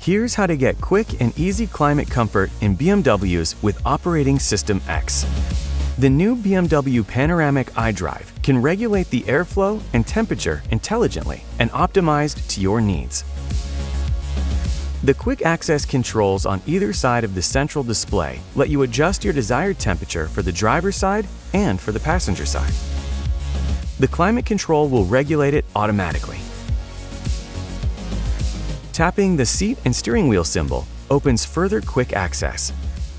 Here's how to get quick and easy climate comfort in BMWs with Operating System X. The new BMW Panoramic iDrive can regulate the airflow and temperature intelligently and optimized to your needs. The quick access controls on either side of the central display let you adjust your desired temperature for the driver's side and for the passenger side. The climate control will regulate it automatically. Tapping the seat and steering wheel symbol opens further quick access.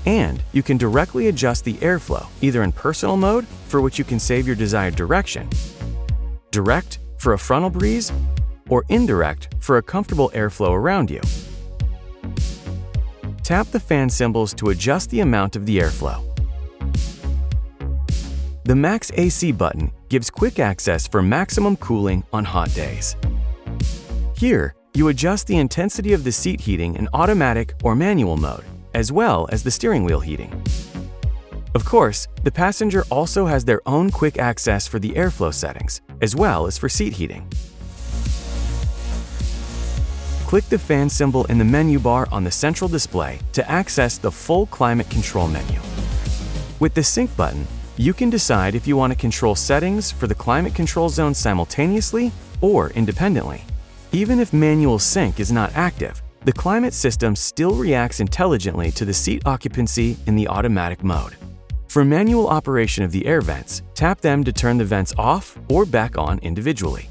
And you can directly adjust the airflow, either in personal mode, for which you can save your desired direction, direct for a frontal breeze, or indirect for a comfortable airflow around you. Tap the fan symbols to adjust the amount of the airflow. The Max AC button gives quick access for maximum cooling on hot days. Here, you adjust the intensity of the seat heating in automatic or manual mode, as well as the steering wheel heating. Of course, the passenger also has their own quick access for the airflow settings, as well as for seat heating. Click the fan symbol in the menu bar on the central display to access the full climate control menu. With the sync button, you can decide if you want to control settings for the climate control zone simultaneously or independently. Even if manual sync is not active, the climate system still reacts intelligently to the seat occupancy in the automatic mode. For manual operation of the air vents, tap them to turn the vents off or back on individually.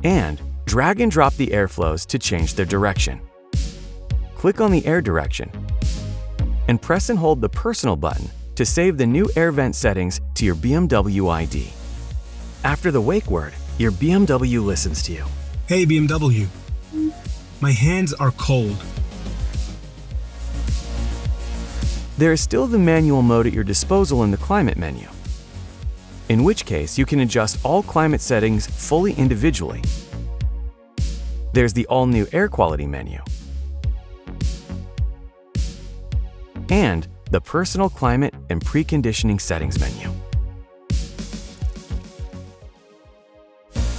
And drag and drop the airflows to change their direction. Click on the air direction and press and hold the personal button to save the new air vent settings to your BMW ID. After the wake word, your BMW listens to you. Hey BMW, my hands are cold. There is still the manual mode at your disposal in the climate menu, in which case you can adjust all climate settings fully individually. There's the all-new air quality menu and the personal climate and preconditioning settings menu.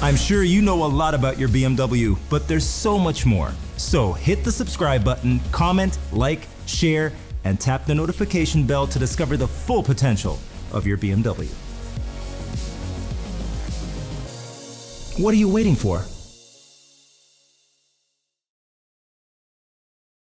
I'm sure you know a lot about your BMW, but there's so much more. So hit the subscribe button, comment, like, share, and tap the notification bell to discover the full potential of your BMW. What are you waiting for?